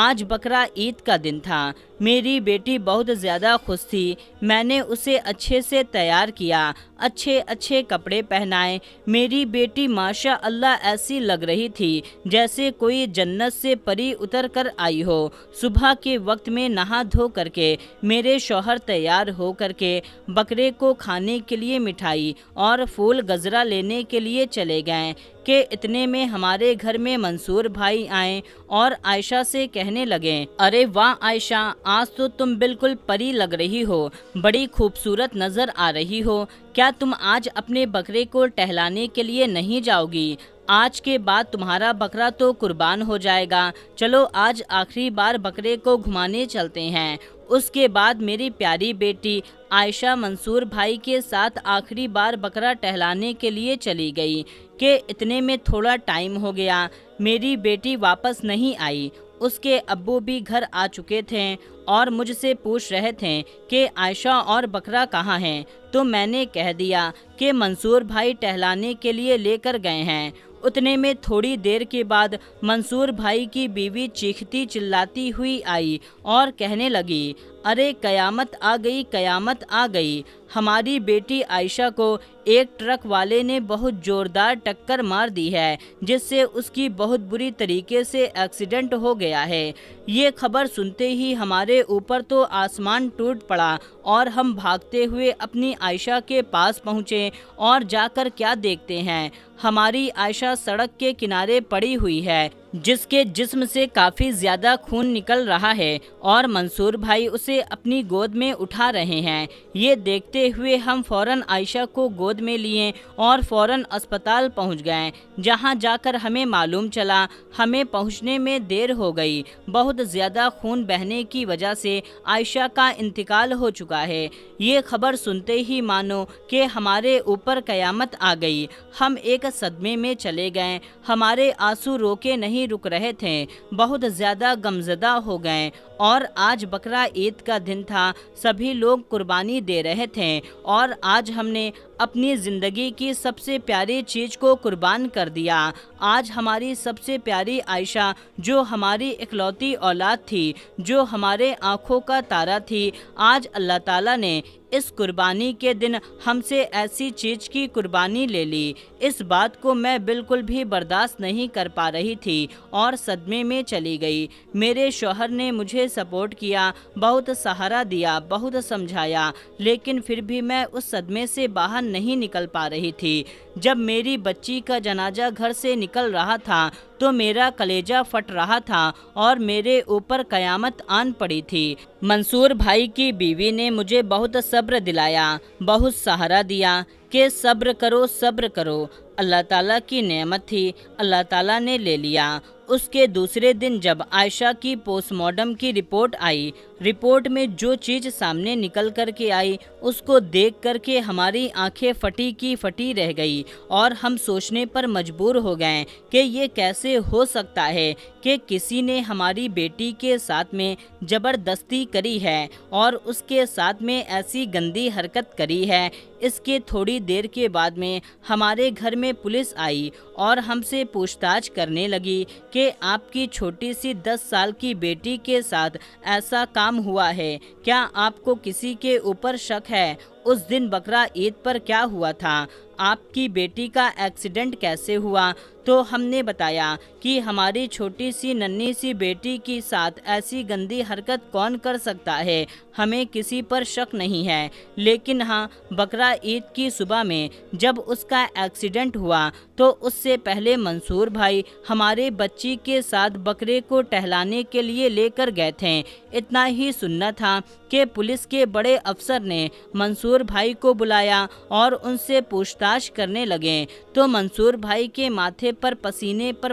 آج بقرہ عید کا دن تھا۔ میری بیٹی بہت زیادہ خوش تھی۔ میں نے اسے اچھے سے تیار کیا، اچھے اچھے کپڑے پہنائے۔ میری بیٹی ماشاء اللہ ایسی لگ رہی تھی جیسے کوئی جنت سے پری اتر کر آئی ہو۔ صبح کے وقت میں نہا دھو کر کے میرے شوہر تیار ہو کر کے بکرے کو کھانے کے لیے مٹھائی اور پھول گجرا لینے کے لیے چلے گئے کہ اتنے میں ہمارے گھر میں منصور بھائی آئے اور عائشہ سے کہنے لگے، ارے واہ عائشہ، آج تو تم بالکل پری لگ رہی ہو، بڑی خوبصورت نظر آ رہی ہو۔ کیا تم آج اپنے بکرے کو ٹہلانے کے لیے نہیں جاؤ گی؟ آج کے بعد تمہارا بکرا تو قربان ہو جائے گا، چلو آج آخری بار بکرے کو گھمانے چلتے ہیں۔ اس کے بعد میری پیاری بیٹی عائشہ منصور بھائی کے ساتھ آخری بار بکرا ٹہلانے کے لیے چلی گئی کہ اتنے میں تھوڑا ٹائم ہو گیا، میری بیٹی واپس نہیں آئی۔ اس کے ابو بھی گھر آ چکے تھے اور مجھ سے پوچھ رہے تھے کہ عائشہ اور بکرا کہاں ہیں، تو میں نے کہہ دیا کہ منصور بھائی ٹہلانے کے لیے لے کر گئے ہیں۔ اتنے میں تھوڑی دیر کے بعد منصور بھائی کی بیوی چیختی چلاتی ہوئی آئی اور کہنے لگی، ارے قیامت آ گئی، قیامت آ گئی، ہماری بیٹی عائشہ کو ایک ٹرک والے نے بہت زوردار ٹکر مار دی ہے جس سے اس کی بہت بری طریقے سے ایکسیڈنٹ ہو گیا ہے۔ یہ خبر سنتے ہی ہمارے اوپر تو آسمان ٹوٹ پڑا اور ہم بھاگتے ہوئے اپنی عائشہ کے پاس پہنچے اور جا کر کیا دیکھتے ہیں، ہماری عائشہ سڑک کے کنارے پڑی ہوئی ہے جس کے جسم سے کافی زیادہ خون نکل رہا ہے اور منصور بھائی اسے اپنی گود میں اٹھا رہے ہیں۔ یہ دیکھتے ہوئے ہم فوراً عائشہ کو گود میں لیے اور فوراً اسپتال پہنچ گئے، جہاں جا کر ہمیں معلوم چلا ہمیں پہنچنے میں دیر ہو گئی، بہت زیادہ خون بہنے کی وجہ سے عائشہ کا انتقال ہو چکا ہے۔ یہ خبر سنتے ہی مانو کہ ہمارے اوپر قیامت آ گئی، ہم ایک صدمے میں چلے گئے، ہمارے آنسو روکے نہیں رک رہے تھے، بہت زیادہ غمزدہ ہو گئے۔ اور آج بقرہ عید کا دن تھا، سبھی لوگ قربانی دے رہے تھے اور آج ہم نے اپنی زندگی کی سب سے پیاری چیز کو قربان کر دیا۔ آج ہماری سب سے پیاری عائشہ، جو ہماری اکلوتی اولاد تھی، جو ہمارے آنکھوں کا تارا تھی، آج اللہ تعالیٰ نے اس قربانی کے دن ہم سے ایسی چیز کی قربانی لے لی۔ اس بات کو میں بالکل بھی برداشت نہیں کر پا رہی تھی اور صدمے میں چلی گئی۔ میرے شوہر نے مجھے سپورٹ کیا، بہت سہارا دیا، بہت سمجھایا، لیکن پھر بھی میں اس صدمے سے باہر نہیں نکل پا رہی تھی۔ جب میری بچی کا جنازہ گھر سے نکل رہا تھا تو میرا کلیجہ پھٹ رہا تھا اور میرے اوپر قیامت آن پڑی تھی۔ منصور بھائی کی بیوی نے مجھے بہت صبر دلایا، بہت سہارا دیا کہ صبر کرو، صبر کرو، اللہ تعالیٰ کی نعمت تھی، اللہ تعالیٰ نے لے لیا۔ اس کے دوسرے دن جب عائشہ کی پوسٹ مارٹم کی رپورٹ آئی، رپورٹ میں جو چیز سامنے نکل کر کے آئی اس کو دیکھ کر کے ہماری آنکھیں پھٹی کی پھٹی رہ گئی اور ہم سوچنے پر مجبور ہو گئے کہ یہ کیسے ہو سکتا ہے کہ کسی نے ہماری بیٹی کے ساتھ میں زبردستی کری ہے اور اس کے ساتھ میں ایسی گندی حرکت کری ہے۔ اس کے تھوڑی دیر کے بعد میں ہمارے گھر میں پولیس آئی اور ہم سے پوچھ تاچھ کرنے لگی کہ آپ کی چھوٹی سی 10 سال کی بیٹی کے ساتھ ایسا کام ہوا ہے، کیا آپ کو کسی کے اوپر شک ہے؟ اس دن بقرہ عید پر کیا ہوا تھا؟ آپ کی بیٹی کا ایکسیڈنٹ کیسے ہوا؟ تو ہم نے بتایا کہ ہماری چھوٹی سی ننھی سی بیٹی کے ساتھ ایسی گندی حرکت کون کر سکتا ہے، ہمیں کسی پر شک نہیں ہے۔ لیکن ہاں، بقرہ عید کی صبح میں جب اس کا ایکسیڈنٹ ہوا تو اس سے پہلے منصور بھائی ہمارے بچی کے ساتھ بکرے کو ٹہلانے کے لیے لے کر گئے تھے۔ اتنا ہی سننا تھا کہ پولیس کے بڑے افسر نے منصور بھائی کو بلایا اور ان سے پوچھ تاچھ کرنے لگے تو منصور بھائی کے ماتھے پر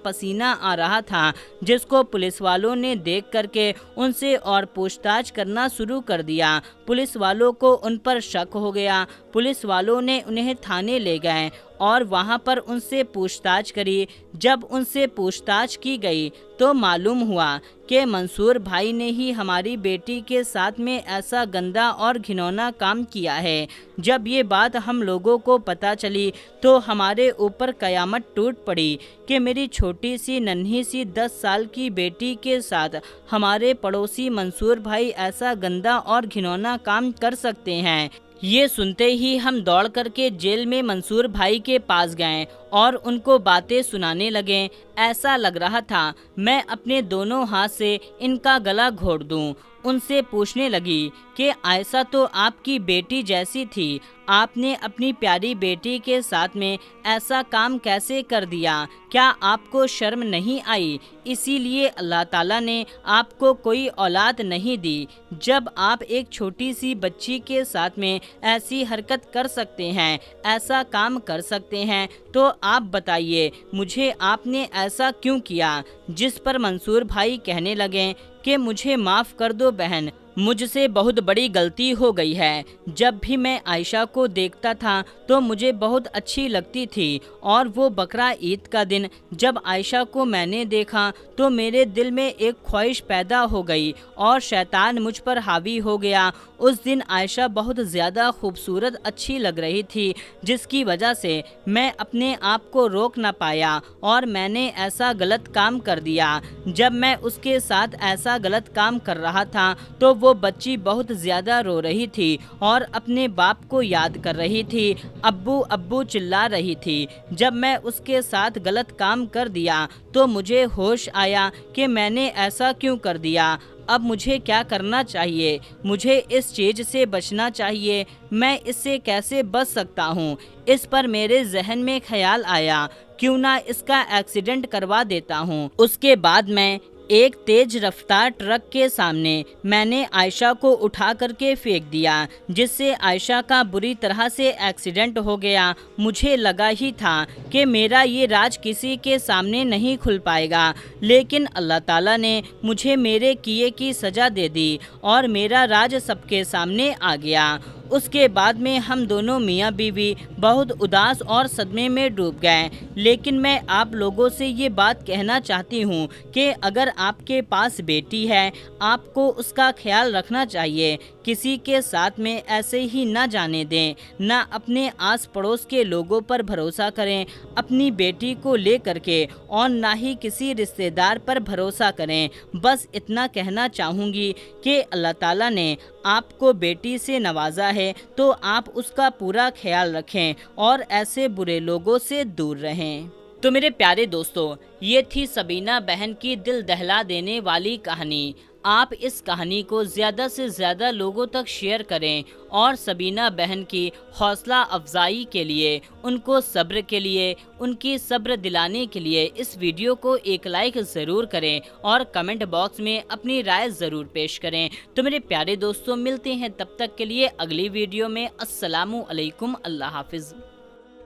پسینہ آ رہا تھا، جس کو پولیس والوں نے دیکھ کر کے ان سے اور پوچھ تاچھ کرنا شروع کر دیا۔ پولیس والوں کو ان پر شک ہو گیا، پولیس والوں نے انہیں تھانے لے گئے اور وہاں پر ان سے پوچھ تاچھ کری۔ جب ان سے پوچھ تاچھ کی گئی تو معلوم ہوا کہ منصور بھائی نے ہی ہماری بیٹی کے ساتھ میں ایسا گندا اور گھنونا کام کیا ہے۔ جب یہ بات ہم لوگوں کو پتہ چلی تو ہمارے اوپر قیامت ٹوٹ پڑی کہ میری چھوٹی سی ننھی سی 10 سال کی بیٹی کے ساتھ ہمارے پڑوسی منصور بھائی ایسا گندا اور گھنونا کام کر سکتے ہیں۔ یہ سنتے ہی ہم دوڑ کر کے جیل میں منصور بھائی کے پاس گئے اور ان کو باتیں سنانے لگے۔ ایسا لگ رہا تھا میں اپنے دونوں ہاتھ سے ان کا گلا گھونٹ دوں۔ ان سے پوچھنے لگی کہ عائشہ تو آپ کی بیٹی جیسی تھی، آپ نے اپنی پیاری بیٹی کے ساتھ میں ایسا کام کیسے کر دیا؟ کیا آپ کو شرم نہیں آئی؟ اسی لیے اللہ تعالیٰ نے آپ کو کوئی اولاد نہیں دی جب آپ ایک چھوٹی سی بچی کے ساتھ میں ایسی حرکت کر سکتے ہیں، ایسا کام کر سکتے ہیں، تو آپ بتائیے مجھے آپ نے ایسا کیوں کیا؟ جس پر منصور بھائی کہنے لگے کہ مجھے معاف کر دو بہن، مجھ سے بہت بڑی غلطی ہو گئی ہے۔ جب بھی میں عائشہ کو دیکھتا تھا تو مجھے بہت اچھی لگتی تھی، اور وہ بقرہ عید کا دن جب عائشہ کو میں نے دیکھا تو میرے دل میں ایک خواہش پیدا ہو گئی اور شیطان مجھ پر حاوی ہو گیا۔ اس دن عائشہ بہت زیادہ خوبصورت اچھی لگ رہی تھی، جس کی وجہ سے میں اپنے آپ کو روک نہ پایا اور میں نے ایسا غلط کام کر دیا۔ جب میں اس کے ساتھ ایسا غلط کام کر رہا تھا تو وہ بچی بہت زیادہ رو رہی تھی اور اپنے باپ کو یاد کر رہی تھی، ابو ابو چلا رہی تھی۔ جب میں اس کے ساتھ غلط کام کر دیا تو مجھے ہوش آیا کہ میں نے ایسا کیوں کر دیا۔ اب مجھے کیا کرنا چاہیے؟ مجھے اس چیز سے بچنا چاہیے۔ میں اس سے کیسے بچ سکتا ہوں؟ اس پر میرے ذہن میں خیال آیا کیوں نہ اس کا ایکسیڈنٹ کروا دیتا ہوں۔ اس کے بعد میں ایک تیز رفتار ٹرک کے سامنے میں نے عائشہ کو اٹھا کر کے پھینک دیا، جس سے عائشہ کا بری طرح سے ایکسیڈنٹ ہو گیا۔ مجھے لگا ہی تھا کہ میرا یہ راز کسی کے سامنے نہیں کھل پائے گا، لیکن اللہ تعالیٰ نے مجھے میرے کیے کی سزا دے دی اور میرا راز سب کے سامنے آ گیا۔ اس کے بعد میں ہم دونوں میاں بیوی بہت اداس اور صدمے میں ڈوب گئے، لیکن میں آپ لوگوں سے یہ بات کہنا چاہتی ہوں کہ اگر آپ کے پاس بیٹی ہے، آپ کو اس کا خیال رکھنا چاہیے۔ کسی کے ساتھ میں ایسے ہی نہ جانے دیں، نہ اپنے آس پڑوس کے لوگوں پر بھروسہ کریں اپنی بیٹی کو لے کر کے، اور نہ ہی کسی رشتہ دار پر بھروسہ کریں۔ بس اتنا کہنا چاہوں گی کہ اللہ تعالیٰ نے آپ کو بیٹی سے نوازا ہے تو آپ اس کا پورا خیال رکھیں اور ایسے برے لوگوں سے دور رہیں۔ تو میرے پیارے دوستو، یہ تھی سبینہ بہن کی دل دہلا دینے والی کہانی۔ آپ اس کہانی کو زیادہ سے زیادہ لوگوں تک شیئر کریں اور سبینہ بہن کی حوصلہ افزائی کے لیے، ان کو صبر کے لیے، ان کی صبر دلانے کے لیے اس ویڈیو کو ایک لائک ضرور کریں اور کمنٹ باکس میں اپنی رائے ضرور پیش کریں۔ تو میرے پیارے دوستوں، ملتے ہیں تب تک کے لیے اگلی ویڈیو میں۔ السلام علیکم، اللہ حافظ۔